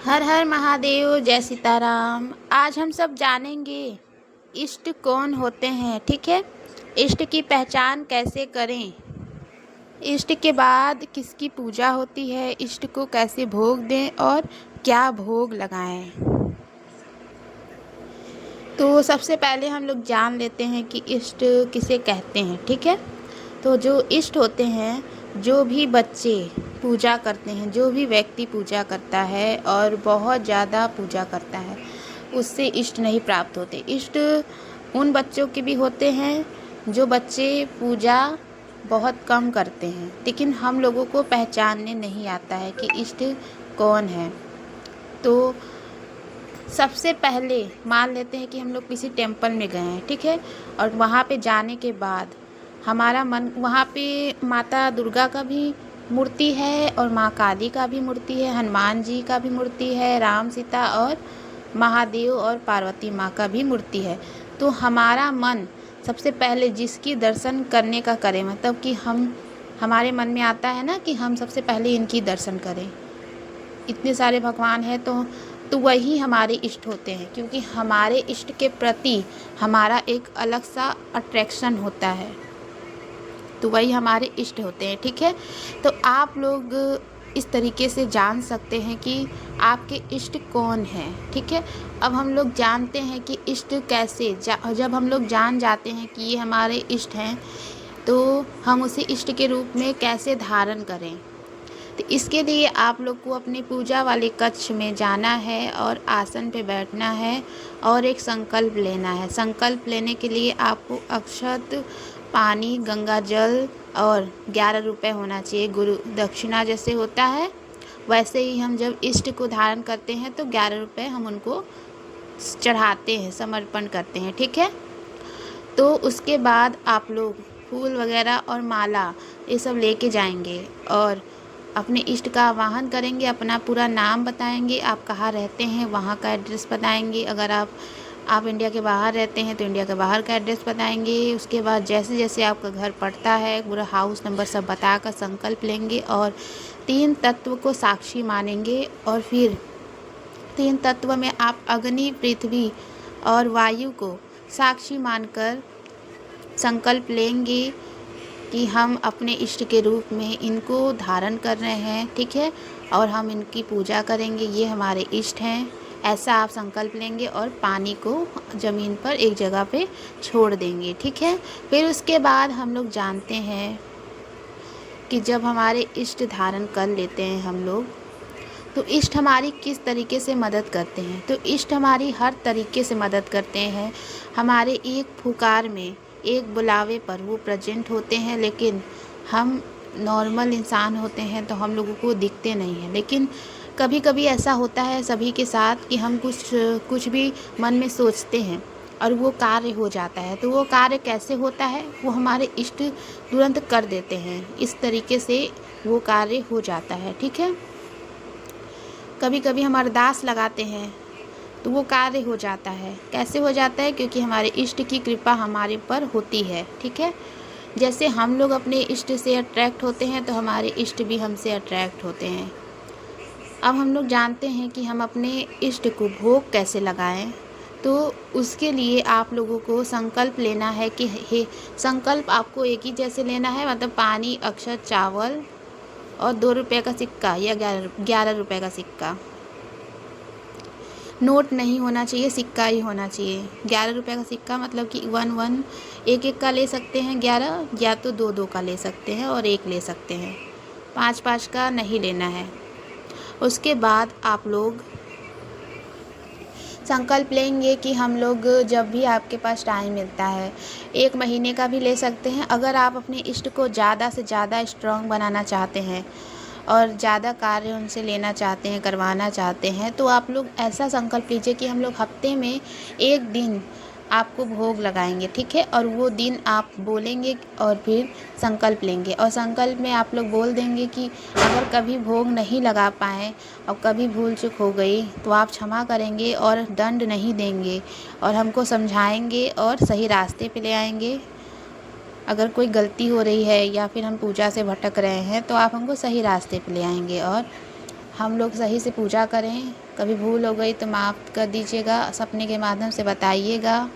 हर हर महादेव, जय सीताराम। आज हम सब जानेंगे इष्ट कौन होते हैं। ठीक है, इष्ट की पहचान कैसे करें, इष्ट के बाद किसकी पूजा होती है, इष्ट को कैसे भोग दें और क्या भोग लगाएं। तो सबसे पहले हम लोग जान लेते हैं कि इष्ट किसे कहते हैं। ठीक है, तो जो इष्ट होते हैं, जो भी बच्चे पूजा करते हैं, जो भी व्यक्ति पूजा करता है और बहुत ज़्यादा पूजा करता है, उससे इष्ट नहीं प्राप्त होते। इष्ट उन बच्चों के भी होते हैं जो बच्चे पूजा बहुत कम करते हैं, लेकिन हम लोगों को पहचानने नहीं आता है कि इष्ट कौन है। तो सबसे पहले मान लेते हैं कि हम लोग किसी टेम्पल में गए हैं, ठीक है, और वहाँ पे जाने के बाद हमारा मन, वहाँ पे माता दुर्गा का भी मूर्ति है और माँ काली का भी मूर्ति है, हनुमान जी का भी मूर्ति है, राम सीता और महादेव और पार्वती माँ का भी मूर्ति है। तो हमारा मन सबसे पहले जिसकी दर्शन करने का करे, मतलब कि हमारे मन में आता है ना कि हम सबसे पहले इनकी दर्शन करें। इतने सारे भगवान हैं तो वही हमारे इष्ट होते हैं, क्योंकि हमारे इष्ट के प्रति हमारा एक अलग सा अट्रैक्शन होता है, तो वही हमारे इष्ट होते हैं। ठीक है, तो आप लोग इस तरीके से जान सकते हैं कि आपके इष्ट कौन हैं। ठीक है, अब हम लोग जानते हैं कि इष्ट कैसे जब हम लोग जान जाते हैं कि ये हमारे इष्ट हैं, तो हम उसे इष्ट के रूप में कैसे धारण करें। तो इसके लिए आप लोग को अपनी पूजा वाले कक्ष में जाना है और आसन पे बैठना है और एक संकल्प लेना है। संकल्प लेने के लिए आपको अक्षत, पानी, गंगा जल और 11 रुपये होना चाहिए। गुरु दक्षिणा जैसे होता है वैसे ही हम जब इष्ट को धारण करते हैं तो 11 रुपये हम उनको चढ़ाते हैं, समर्पण करते हैं। ठीक है, तो उसके बाद आप लोग फूल वगैरह और माला ये सब लेके जाएंगे और अपने इष्ट का आवाहन करेंगे, अपना पूरा नाम बताएंगे, आप कहाँ रहते हैं वहाँ का एड्रेस बताएंगे। अगर आप इंडिया के बाहर रहते हैं तो इंडिया के बाहर का एड्रेस बताएंगे। उसके बाद जैसे जैसे आपका घर पड़ता है पूरा हाउस नंबर सब बताकर संकल्प लेंगे और 3 तत्व को साक्षी मानेंगे। और फिर 3 तत्व में आप अग्नि, पृथ्वी और वायु को साक्षी मानकर संकल्प लेंगे कि हम अपने इष्ट के रूप में इनको धारण कर रहे हैं। ठीक है, और हम इनकी पूजा करेंगे, ये हमारे इष्ट हैं, ऐसा आप संकल्प लेंगे और पानी को ज़मीन पर एक जगह पे छोड़ देंगे। ठीक है, फिर उसके बाद हम लोग जानते हैं कि जब हमारे इष्ट धारण कर लेते हैं हम लोग, तो इष्ट हमारी किस तरीके से मदद करते हैं। तो इष्ट हमारी हर तरीके से मदद करते हैं। हमारे एक पुकार में, एक बुलावे पर वो प्रेजेंट होते हैं, लेकिन हम नॉर्मल इंसान होते हैं तो हम लोगों को दिखते नहीं हैं। लेकिन कभी कभी ऐसा होता है सभी के साथ कि हम कुछ भी मन में सोचते हैं और वो कार्य हो जाता है। तो वो कार्य कैसे होता है, वो हमारे इष्ट तुरंत कर देते हैं। इस तरीके से वो कार्य हो जाता है। ठीक है, कभी कभी हम अरदास लगाते हैं तो वो कार्य हो जाता है। कैसे हो जाता है, क्योंकि हमारे इष्ट की कृपा हमारे पर होती है। ठीक है, जैसे हम लोग अपने इष्ट से अट्रैक्ट होते हैं तो हमारे इष्ट भी हमसे अट्रैक्ट होते हैं। अब हम लोग जानते हैं कि हम अपने इष्ट को भोग कैसे लगाएं। तो उसके लिए आप लोगों को संकल्प लेना है कि संकल्प आपको एक ही जैसे लेना है, मतलब पानी, अक्षत, चावल और 2 रुपये का सिक्का या 11 रुपये का सिक्का। नोट नहीं होना चाहिए, सिक्का ही होना चाहिए। 11 रुपये का सिक्का मतलब कि 1 एक एक का ले सकते हैं 11, या तो 2 का ले सकते हैं और 1 ले सकते हैं। 5 का नहीं लेना है। उसके बाद आप लोग संकल्प लेंगे कि हम लोग जब भी आपके पास टाइम मिलता है 1 महीने का भी ले सकते हैं। अगर आप अपने इष्ट को ज़्यादा से ज़्यादा स्ट्रॉन्ग बनाना चाहते हैं और ज़्यादा कार्य उनसे लेना चाहते हैं, करवाना चाहते हैं, तो आप लोग ऐसा संकल्प लीजिए कि हम लोग हफ्ते में 1 दिन आपको भोग लगाएंगे। ठीक है, और वो दिन आप बोलेंगे और फिर संकल्प लेंगे और संकल्प में आप लोग बोल देंगे कि अगर कभी भोग नहीं लगा पाए और कभी भूल चूक हो गई तो आप क्षमा करेंगे और दंड नहीं देंगे और हमको समझाएंगे और सही रास्ते पे ले आएंगे। अगर कोई गलती हो रही है या फिर हम पूजा से भटक रहे हैं तो आप हमको सही रास्ते पे ले आएंगे और हम लोग सही से पूजा करें। कभी भूल हो गई तो माफ़ कर दीजिएगा, सपने के माध्यम से बताइएगा।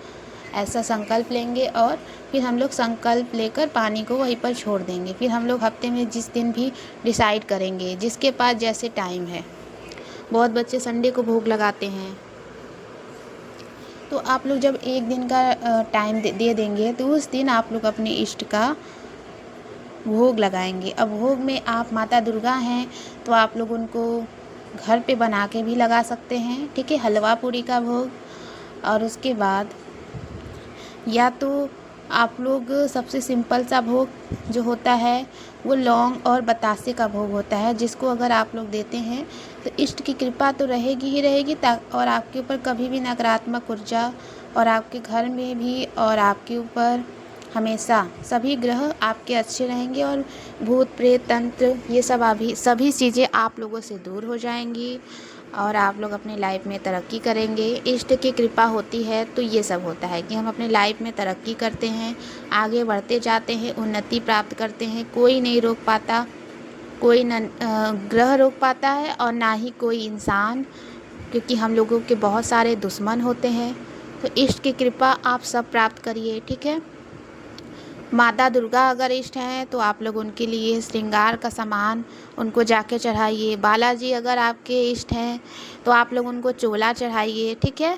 ऐसा संकल्प लेंगे और फिर हम लोग संकल्प लेकर पानी को वहीं पर छोड़ देंगे। फिर हम लोग हफ्ते में जिस दिन भी डिसाइड करेंगे, जिसके पास जैसे टाइम है। बहुत बच्चे संडे को भोग लगाते हैं, तो आप लोग जब एक दिन का टाइम दे देंगे तो उस दिन आप लोग अपने इष्ट का भोग लगाएंगे। अब भोग में आप माता दुर्गा हैं तो आप लोग उनको घर पे बना के भी लगा सकते हैं, ठीक है, हलवा पूरी का भोग। और उसके बाद या तो आप लोग सबसे सिंपल सा भोग जो होता है वो लौंग और बतासे का भोग होता है, जिसको अगर आप लोग देते हैं तो इष्ट की कृपा तो रहेगी ही रहेगी, और आपके ऊपर कभी भी नकारात्मक ऊर्जा और आपके घर में भी और आपके ऊपर हमेशा सभी ग्रह आपके अच्छे रहेंगे और भूत प्रेत तंत्र ये सब सभी चीज़ें आप लोगों से दूर हो जाएंगी और आप लोग अपनी लाइफ में तरक्की करेंगे। इष्ट की कृपा होती है तो ये सब होता है कि हम अपनी लाइफ में तरक्की करते हैं, आगे बढ़ते जाते हैं, उन्नति प्राप्त करते हैं। कोई नहीं रोक पाता, कोई ग्रह रोक पाता है और ना ही कोई इंसान, क्योंकि हम लोगों के बहुत सारे दुश्मन होते हैं। तो इष्ट की कृपा आप सब प्राप्त करिए, ठीक है। माता दुर्गा अगर इष्ट हैं तो आप लोग उनके लिए श्रृंगार का सामान उनको जाके चढ़ाइए। बालाजी अगर आपके इष्ट हैं तो आप लोग उनको चोला चढ़ाइए, ठीक है।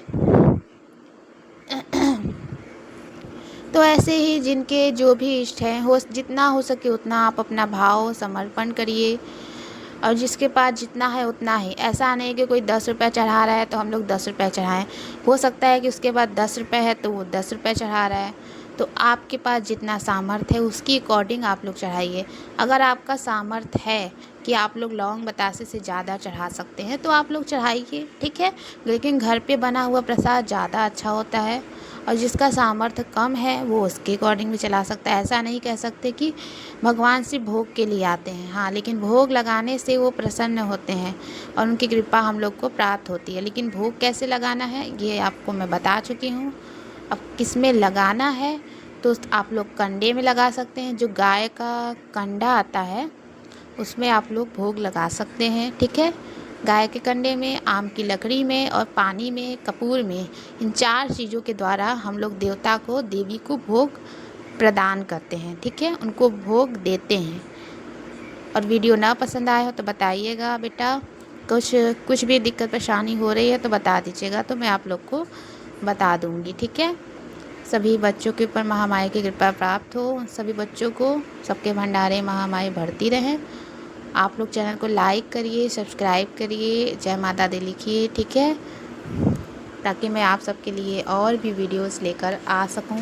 तो ऐसे ही जिनके जो भी इष्ट हैं जितना हो सके उतना आप अपना भाव समर्पण करिए, और जिसके पास जितना है उतना ही। ऐसा नहीं कि कोई 10 रुपये चढ़ा रहा है तो हम लोग 10 रुपये चढ़ाएँ। हो सकता है कि उसके पास 10 रुपये है तो वो 10 रुपये चढ़ा रहा है। तो आपके पास जितना सामर्थ्य है उसकी अकॉर्डिंग आप लोग चढ़ाइए। अगर आपका सामर्थ्य है कि आप लोग लौंग बतासे से ज़्यादा चढ़ा सकते हैं तो आप लोग चढ़ाइए, ठीक है। लेकिन घर पे बना हुआ प्रसाद ज़्यादा अच्छा होता है, और जिसका सामर्थ्य कम है वो उसके अकॉर्डिंग भी चला सकता है। ऐसा नहीं कह सकते कि भगवान सिर्फ भोग के लिए आते हैं, हाँ, लेकिन भोग लगाने से वो प्रसन्न होते हैं और उनकी कृपा हम लोग को प्राप्त होती है। लेकिन भोग कैसे लगाना है ये आपको मैं बता चुकी हूँ। अब किस में लगाना है तो आप लोग कंडे में लगा सकते हैं, जो गाय का कंडा आता है उसमें आप लोग भोग लगा सकते हैं, ठीक है। गाय के कंडे में, आम की लकड़ी में और पानी में, कपूर में, इन 4 चीज़ों के द्वारा हम लोग देवता को, देवी को भोग प्रदान करते हैं, ठीक है, उनको भोग देते हैं। और वीडियो ना पसंद आया हो तो बताइएगा बेटा, कुछ भी दिक्कत परेशानी हो रही है तो बता दीजिएगा, तो मैं आप लोग को बता दूँगी, ठीक है। सभी बच्चों के ऊपर महामाई की कृपा प्राप्त हो, सभी बच्चों को सबके भंडारे महामाई भरती रहें। आप लोग चैनल को लाइक करिए, सब्सक्राइब करिए, जय माता दी लिखिए, ठीक है, ताकि मैं आप सबके लिए और भी वीडियोस लेकर आ सकूं।